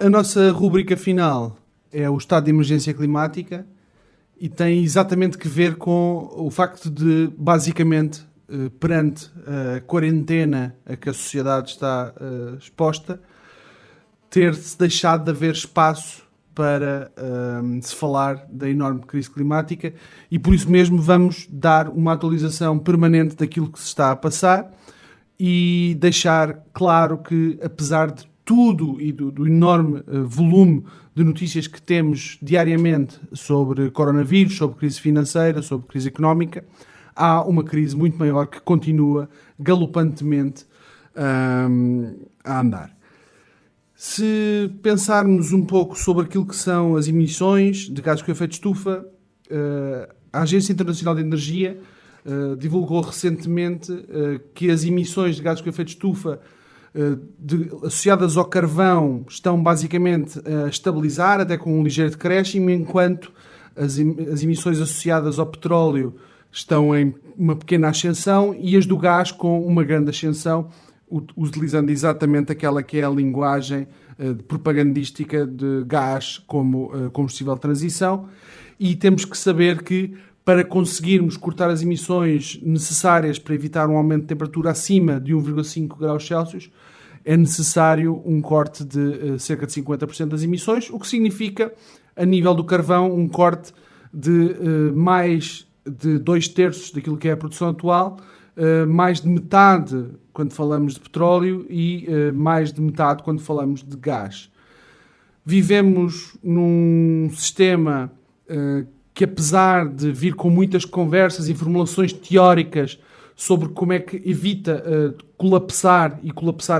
A nossa rúbrica final é o estado de emergência climática e tem exatamente que ver com o facto de, basicamente, perante a quarentena a que a sociedade está exposta, ter-se deixado de haver espaço para se falar da enorme crise climática e por isso mesmo vamos dar uma atualização permanente daquilo que se está a passar e deixar claro que, apesar de tudo e do enorme volume de notícias que temos diariamente sobre coronavírus, sobre crise financeira, sobre crise económica, há uma crise muito maior que continua galopantemente a andar. Se pensarmos um pouco sobre aquilo que são as emissões de gases com efeito de estufa, a Agência Internacional de Energia divulgou recentemente que as emissões de gases com efeito de estufa associadas ao carvão estão basicamente a estabilizar, até com um ligeiro decréscimo, enquanto as emissões associadas ao petróleo estão em uma pequena ascensão e as do gás com uma grande ascensão, utilizando exatamente aquela que é a linguagem propagandística de gás como combustível de transição. E temos que saber que, para conseguirmos cortar as emissões necessárias para evitar um aumento de temperatura acima de 1,5 graus Celsius, é necessário um corte de cerca de 50% das emissões, o que significa, a nível do carvão, um corte de mais de 2/3 daquilo que é a produção atual, mais de metade quando falamos de petróleo e mais de metade quando falamos de gás. Vivemos num sistema que, apesar de vir com muitas conversas e formulações teóricas sobre como é que evita colapsar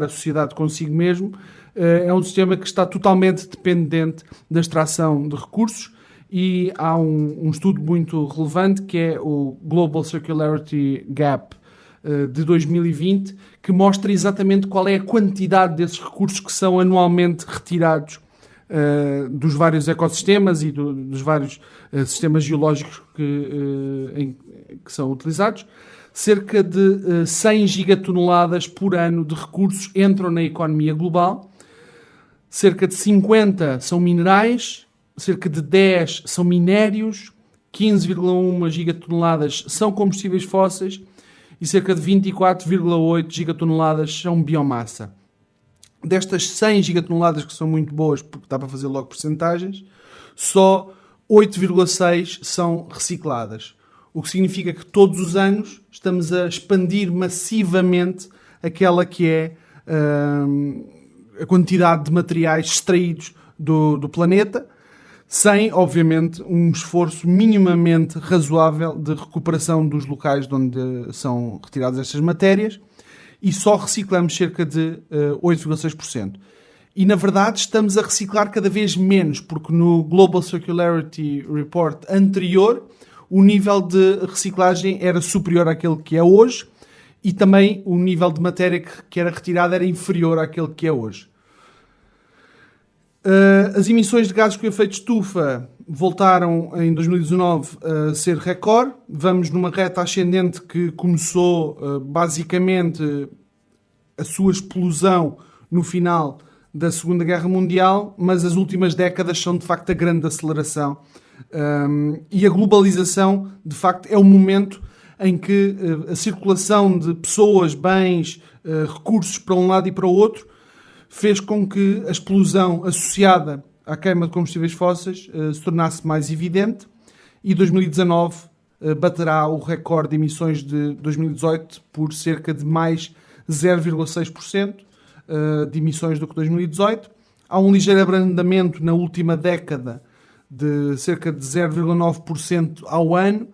a sociedade consigo mesmo, é um sistema que está totalmente dependente da extração de recursos e há um estudo muito relevante que é o Global Circularity Gap de 2020, que mostra exatamente qual é a quantidade desses recursos que são anualmente retirados dos vários ecossistemas e dos vários sistemas geológicos que são utilizados. Cerca de 100 gigatoneladas por ano de recursos entram na economia global. Cerca de 50 são minerais, cerca de 10 são minérios, 15,1 gigatoneladas são combustíveis fósseis e cerca de 24,8 gigatoneladas são biomassa. Destas 100 gigatoneladas, que são muito boas, porque dá para fazer logo percentagens, só 8,6 são recicladas. O que significa que todos os anos estamos a expandir massivamente aquela que é a quantidade de materiais extraídos do planeta, sem, obviamente, um esforço minimamente razoável de recuperação dos locais de onde são retiradas estas matérias, e só reciclamos cerca de 8,6%. E, na verdade, estamos a reciclar cada vez menos, porque no Global Circularity Report anterior, o nível de reciclagem era superior àquele que é hoje e também o nível de matéria que era retirada era inferior àquele que é hoje. As emissões de gases com efeito de estufa voltaram em 2019 a ser recorde. Vamos numa reta ascendente que começou basicamente a sua explosão no final da Segunda Guerra Mundial, mas as últimas décadas são de facto a grande aceleração. E a globalização, de facto, é o momento em que a circulação de pessoas, bens, recursos para um lado e para o outro fez com que a explosão associada à queima de combustíveis fósseis se tornasse mais evidente e 2019 baterá o recorde de emissões de 2018 por cerca de mais 0,6% de emissões do que 2018. Há um ligeiro abrandamento na última década de cerca de 0,9% ao ano,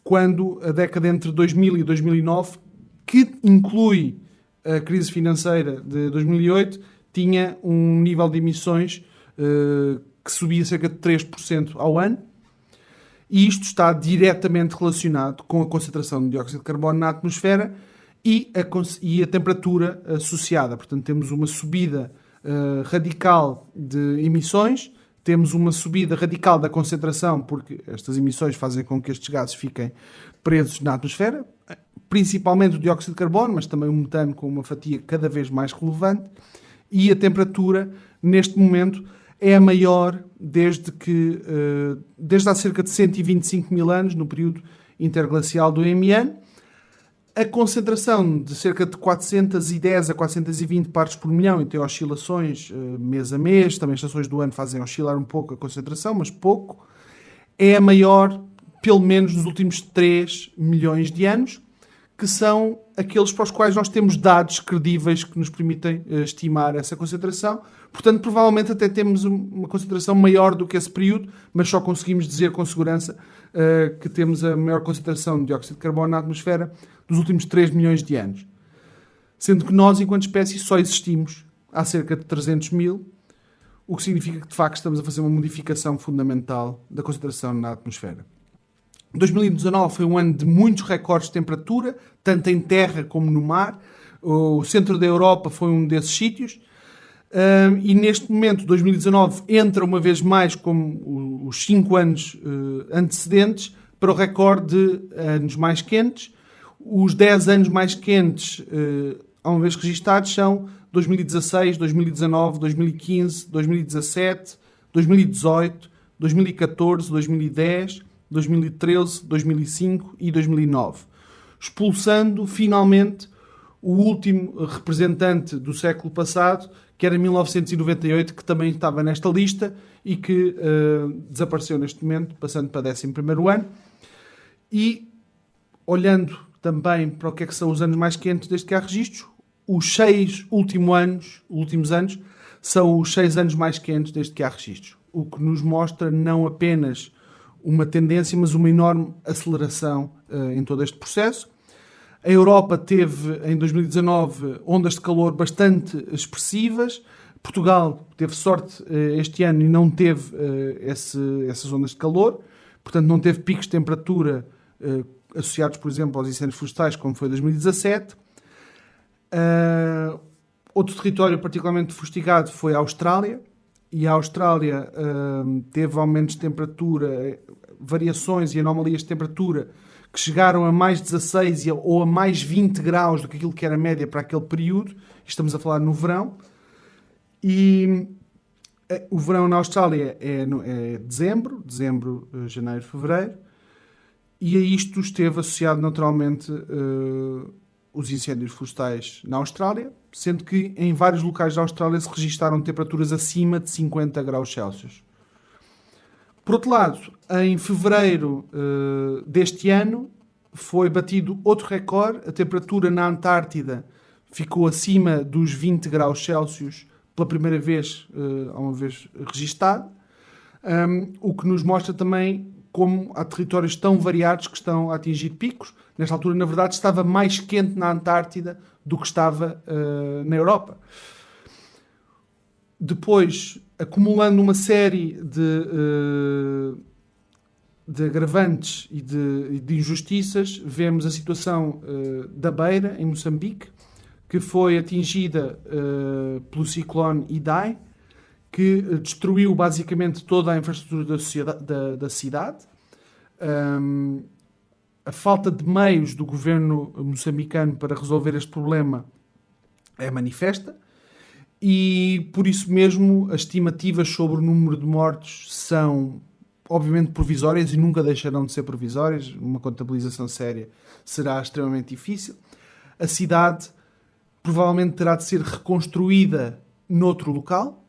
quando a década entre 2000 e 2009, que inclui a crise financeira de 2008, tinha um nível de emissões que subia cerca de 3% ao ano. E isto está diretamente relacionado com a concentração de dióxido de carbono na atmosfera e a temperatura associada. Portanto, temos uma subida radical de emissões, temos uma subida radical da concentração, porque estas emissões fazem com que estes gases fiquem presos na atmosfera, principalmente o dióxido de carbono, mas também o metano com uma fatia cada vez mais relevante. e a temperatura, neste momento, é a maior desde há cerca de 125 mil anos, no período interglacial do Eemiano. A concentração de cerca de 410 a 420 partes por milhão, e tem oscilações mês a mês, também as estações do ano fazem oscilar um pouco a concentração, mas pouco, é a maior, pelo menos nos últimos 3 milhões de anos, que são aqueles para os quais nós temos dados credíveis que nos permitem estimar essa concentração. Portanto, provavelmente até temos uma concentração maior do que esse período, mas só conseguimos dizer com segurança que temos a maior concentração de dióxido de carbono na atmosfera dos últimos 3 milhões de anos. Sendo que nós, enquanto espécie, só existimos há cerca de 300 mil, o que significa que, de facto, estamos a fazer uma modificação fundamental da concentração na atmosfera. 2019 foi um ano de muitos recordes de temperatura, tanto em terra como no mar. O centro da Europa foi um desses sítios. E neste momento, 2019 entra uma vez mais como os 5 anos antecedentes para o recorde de anos mais quentes. Os 10 anos mais quentes, a uma vez registados, são 2016, 2019, 2015, 2017, 2018, 2014, 2010, 2013, 2005 e 2009. Expulsando, finalmente, o último representante do século passado, que era 1998, que também estava nesta lista e que desapareceu neste momento, passando para 11º ano. E, olhando também para o que é que são os anos mais quentes desde que há registros, os 6 últimos anos são os 6 anos mais quentes desde que há registros. O que nos mostra não apenas uma tendência, mas uma enorme aceleração em todo este processo. A Europa teve, em 2019, ondas de calor bastante expressivas. Portugal teve sorte este ano e não teve essas ondas de calor. Portanto, não teve picos de temperatura associados, por exemplo, aos incêndios florestais, como foi em 2017. Outro território particularmente fustigado foi a Austrália. E a Austrália teve aumentos de temperatura, variações e anomalias de temperatura que chegaram a mais 16 ou a mais 20 graus do que aquilo que era a média para aquele período. Estamos a falar no verão. E o verão na Austrália é dezembro, janeiro, fevereiro. E a isto esteve associado naturalmente os incêndios florestais na Austrália, sendo que em vários locais da Austrália se registaram temperaturas acima de 50 graus Celsius. Por outro lado, em fevereiro deste ano foi batido outro recorde. A temperatura na Antártida ficou acima dos 20 graus Celsius pela primeira vez, uma vez registado, o que nos mostra também como há territórios tão variados que estão a atingir picos. Nesta altura, na verdade, estava mais quente na Antártida do que estava na Europa. Depois, acumulando uma série de agravantes e de injustiças, vemos a situação da Beira, em Moçambique, que foi atingida pelo ciclone Idai, que destruiu basicamente toda a infraestrutura da cidade. A falta de meios do governo moçambicano para resolver este problema é manifesta e, por isso mesmo, as estimativas sobre o número de mortos são, obviamente, provisórias e nunca deixarão de ser provisórias. Uma contabilização séria será extremamente difícil. A cidade provavelmente terá de ser reconstruída noutro local,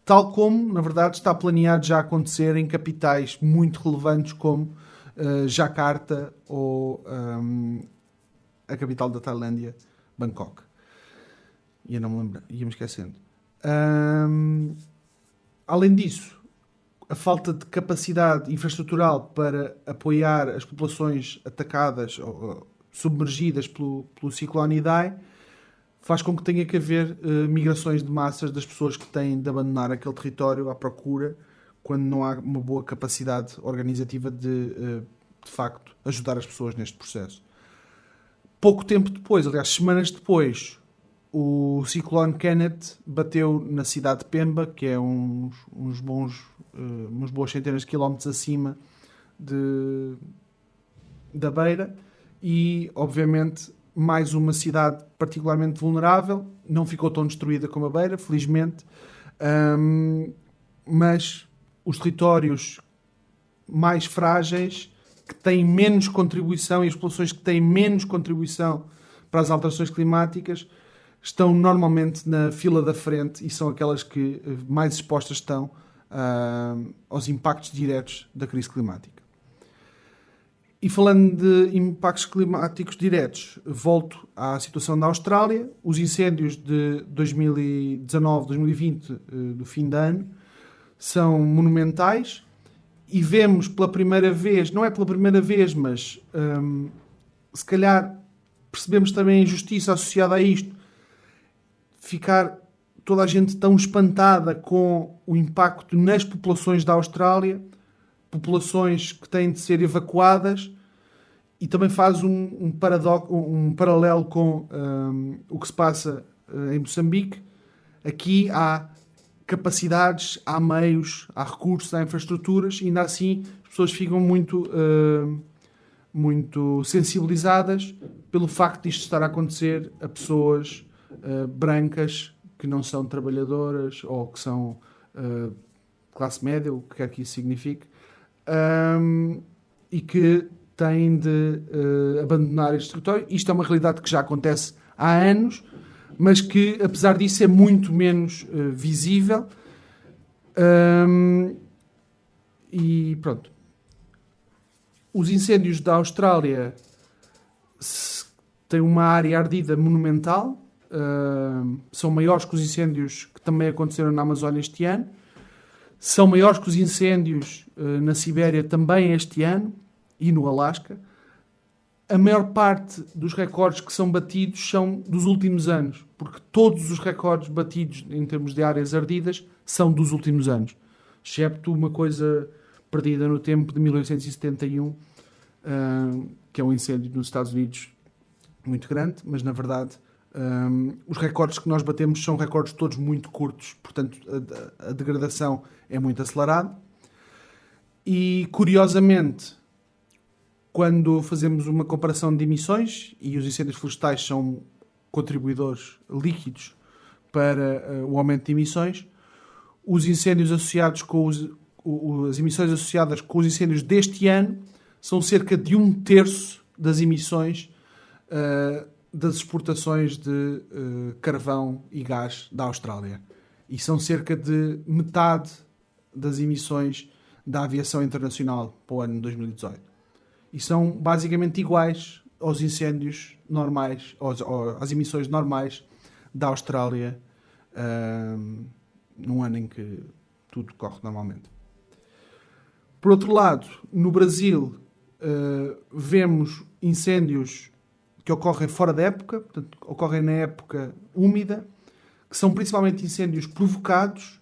tal como, na verdade, está planeado já acontecer em capitais muito relevantes como Jakarta ou a capital da Tailândia, Bangkok. Eu não me lembro, ia-me esquecendo. Além disso, a falta de capacidade infraestrutural para apoiar as populações atacadas ou submergidas pelo ciclone Idai faz com que tenha que haver migrações de massas das pessoas que têm de abandonar aquele território à procura, quando não há uma boa capacidade organizativa de facto, ajudar as pessoas neste processo. Pouco tempo depois, aliás, semanas depois, o ciclone Kenneth bateu na cidade de Pemba, que é umas boas centenas de quilómetros acima da Beira, e, obviamente, mais uma cidade particularmente vulnerável. Não ficou tão destruída como a Beira, felizmente. Mas os territórios mais frágeis, que têm menos contribuição, e as populações que têm menos contribuição para as alterações climáticas, estão normalmente na fila da frente e são aquelas que mais expostas estão aos impactos diretos da crise climática. E falando de impactos climáticos diretos, volto à situação da Austrália. Os incêndios de 2019, 2020, do fim de ano, são monumentais e vemos pela primeira vez, não é pela primeira vez, mas se calhar percebemos também a injustiça associada a isto, ficar toda a gente tão espantada com o impacto nas populações da Austrália, populações que têm de ser evacuadas, e também faz um paralelo com o que se passa em Moçambique. Aqui há capacidades, há meios, há recursos, há infraestruturas, e ainda assim as pessoas ficam muito sensibilizadas pelo facto de isto estar a acontecer a pessoas brancas que não são trabalhadoras ou que são classe média, o que quer que isso signifique, e que têm de abandonar este território. Isto é uma realidade que já acontece há anos, mas que, apesar disso, é muito menos visível. E pronto. Os incêndios da Austrália têm uma área ardida monumental. São maiores que os incêndios que também aconteceram na Amazónia este ano. São maiores que os incêndios na Sibéria também este ano e no Alasca. A maior parte dos recordes que são batidos são dos últimos anos, porque todos os recordes batidos em termos de áreas ardidas são dos últimos anos, excepto uma coisa perdida no tempo de 1871, que é um incêndio nos Estados Unidos muito grande, mas na verdade os recordes que nós batemos são recordes todos muito curtos, portanto a degradação é muito acelerada. E curiosamente, quando fazemos uma comparação de emissões, e os incêndios florestais são contribuidores líquidos para o aumento de emissões, os incêndios associados com as emissões associadas com os incêndios deste ano são cerca de 1/3 das emissões das exportações de carvão e gás da Austrália. E são cerca de metade das emissões da aviação internacional para o ano de 2018. E são basicamente iguais aos incêndios normais, às emissões normais da Austrália, num ano em que tudo corre normalmente. Por outro lado, no Brasil, vemos incêndios que ocorrem fora da época, portanto, ocorrem na época úmida, que são principalmente incêndios provocados,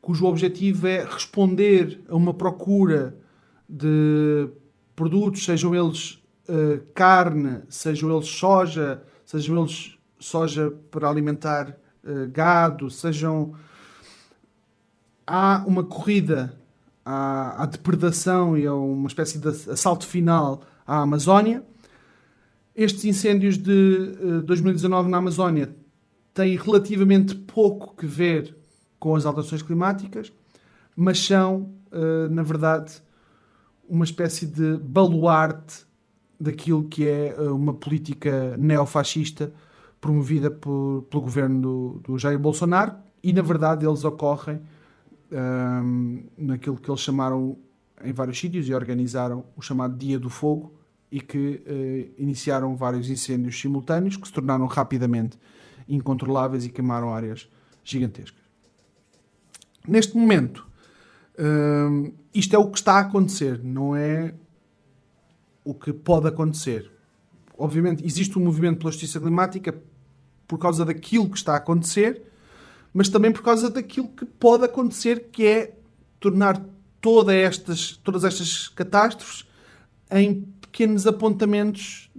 cujo objetivo é responder a uma procura de produtos, sejam eles carne, sejam eles soja para alimentar gado, há uma corrida à depredação e a uma espécie de assalto final à Amazónia. Estes incêndios de 2019 na Amazónia têm relativamente pouco que ver com as alterações climáticas, mas são, na verdade, uma espécie de baluarte daquilo que é uma política neofascista promovida pelo governo do Jair Bolsonaro, e na verdade eles ocorrem naquilo que eles chamaram em vários sítios e organizaram o chamado Dia do Fogo, e que iniciaram vários incêndios simultâneos que se tornaram rapidamente incontroláveis e queimaram áreas gigantescas. Neste momento, isto é o que está a acontecer, não é o que pode acontecer. Obviamente, existe um movimento pela justiça climática por causa daquilo que está a acontecer, mas também por causa daquilo que pode acontecer, que é tornar todas estas catástrofes em pequenos apontamentos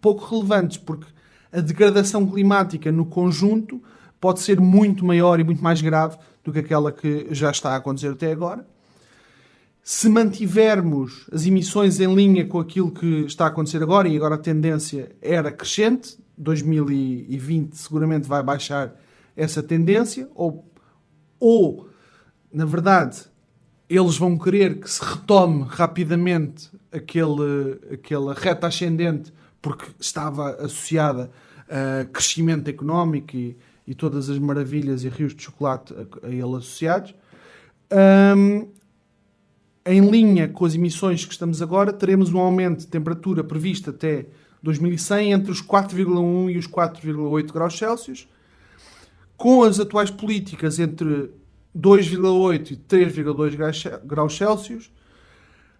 pouco relevantes, porque a degradação climática no conjunto pode ser muito maior e muito mais grave do que aquela que já está a acontecer até agora. Se mantivermos as emissões em linha com aquilo que está a acontecer agora, e agora a tendência era crescente, 2020 seguramente vai baixar essa tendência, ou na verdade, eles vão querer que se retome rapidamente aquela reta ascendente, porque estava associada a crescimento económico e todas as maravilhas e rios de chocolate a ele associados. Em linha com as emissões que estamos agora, teremos um aumento de temperatura previsto até 2100 entre os 4,1 e os 4,8 graus Celsius, com as atuais políticas entre 2,8 e 3,2 graus Celsius,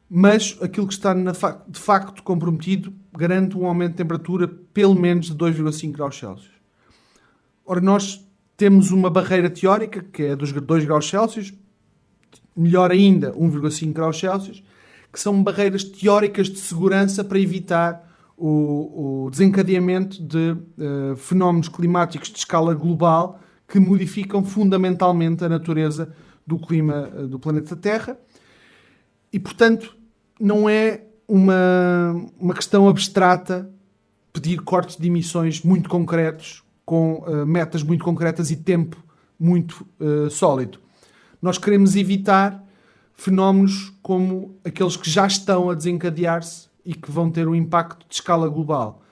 mas aquilo que está de facto comprometido garante um aumento de temperatura pelo menos de 2,5 graus Celsius. Ora, nós temos uma barreira teórica, que é dos 2 graus Celsius, melhor ainda, 1,5 graus Celsius, que são barreiras teóricas de segurança para evitar o desencadeamento de fenómenos climáticos de escala global que modificam fundamentalmente a natureza do clima do planeta Terra. E, portanto, não é uma questão abstrata pedir cortes de emissões muito concretos, com metas muito concretas e tempo muito sólido. Nós queremos evitar fenómenos como aqueles que já estão a desencadear-se e que vão ter um impacto de escala global.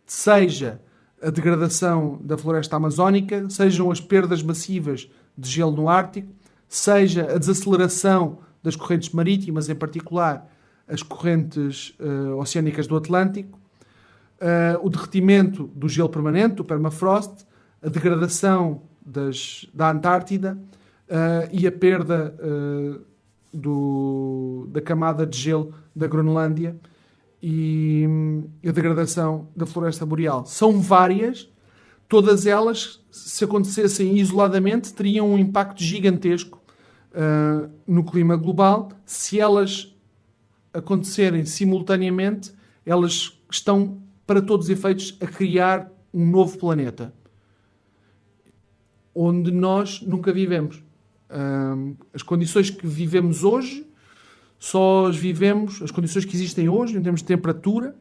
Seja a degradação da floresta amazónica, sejam as perdas massivas de gelo no Ártico, seja a desaceleração das correntes marítimas, em particular as correntes oceânicas do Atlântico, o derretimento do gelo permanente, do permafrost, a degradação da Antártida e a perda da camada de gelo da Groenlândia e a degradação da floresta boreal. São várias, todas elas, se acontecessem isoladamente, teriam um impacto gigantesco no clima global. Se elas acontecerem simultaneamente, elas estão, para todos os efeitos, a criar um novo planeta, onde nós nunca vivemos. As condições que vivemos hoje, as condições que existem hoje, em termos de temperatura,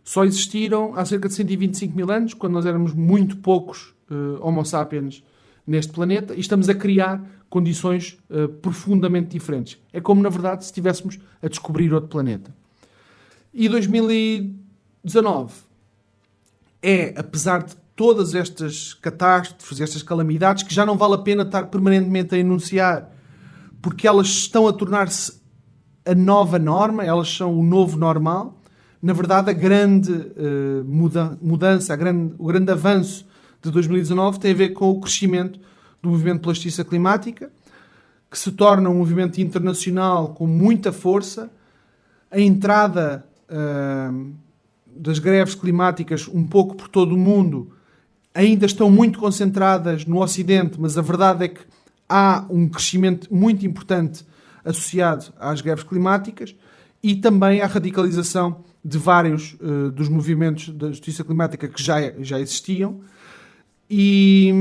só existiram há cerca de 125 mil anos, quando nós éramos muito poucos Homo sapiens neste planeta, e estamos a criar condições profundamente diferentes. É como, na verdade, se estivéssemos a descobrir outro planeta. E 2019 apesar de todas estas catástrofes, estas calamidades, que já não vale a pena estar permanentemente a enunciar, porque elas estão a tornar-se a nova norma, elas são o novo normal. Na verdade, a grande mudança, o grande avanço de 2019 tem a ver com o crescimento do movimento pela justiça climática, que se torna um movimento internacional com muita força. A entrada das greves climáticas um pouco por todo o mundo ainda estão muito concentradas no Ocidente, mas a verdade é que há um crescimento muito importante associado às greves climáticas e também à radicalização de vários dos movimentos da justiça climática que já existiam. E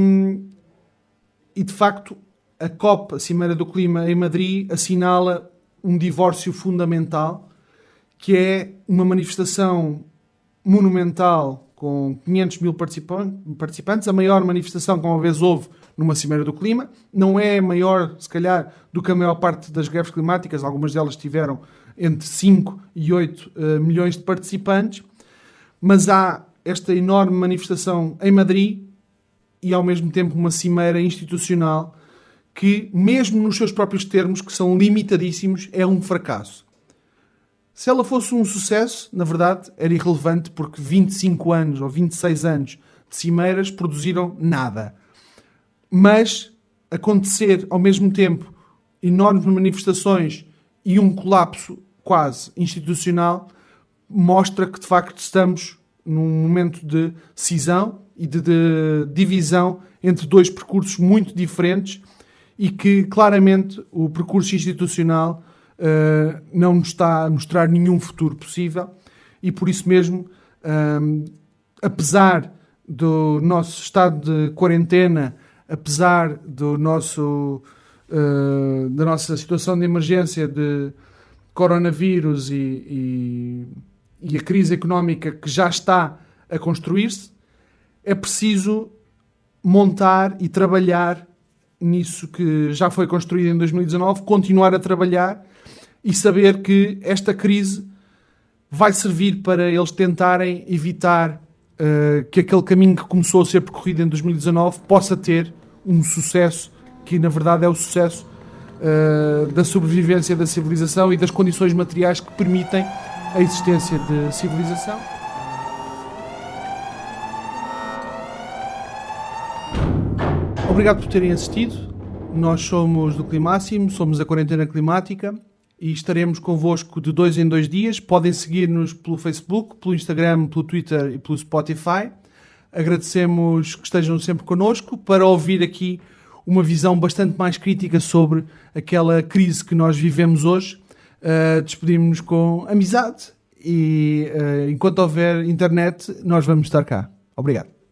de facto, a COP, a Cimeira do Clima em Madrid, assinala um divórcio fundamental, que é uma manifestação monumental com 500 mil participantes, a maior manifestação que uma vez houve numa Cimeira do Clima. Não é maior, se calhar, do que a maior parte das greves climáticas. Algumas delas tiveram entre 5 e 8 milhões de participantes. Mas há esta enorme manifestação em Madrid e, ao mesmo tempo, uma cimeira institucional que, mesmo nos seus próprios termos, que são limitadíssimos, é um fracasso. Se ela fosse um sucesso, na verdade, era irrelevante, porque 25 anos ou 26 anos de cimeiras produziram nada. Mas acontecer, ao mesmo tempo, enormes manifestações e um colapso quase institucional mostra que, de facto, estamos num momento de cisão e de divisão entre dois percursos muito diferentes e que, claramente, o percurso institucional não nos está a mostrar nenhum futuro possível e, por isso mesmo, apesar do nosso estado de quarentena, apesar da nossa situação de emergência coronavírus e a crise económica que já está a construir-se, é preciso montar e trabalhar nisso que já foi construído em 2019, continuar a trabalhar e saber que esta crise vai servir para eles tentarem evitar que aquele caminho que começou a ser percorrido em 2019 possa ter um sucesso, que na verdade é o sucesso da sobrevivência da civilização e das condições materiais que permitem a existência de civilização. Obrigado por terem assistido. Nós somos do Climáximo, somos a Quarentena Climática e estaremos convosco de 2 em 2 dias. Podem seguir-nos pelo Facebook, pelo Instagram, pelo Twitter e pelo Spotify. Agradecemos que estejam sempre connosco para ouvir aqui uma visão bastante mais crítica sobre aquela crise que nós vivemos hoje. Despedimos-nos com amizade e enquanto houver internet, nós vamos estar cá. Obrigado.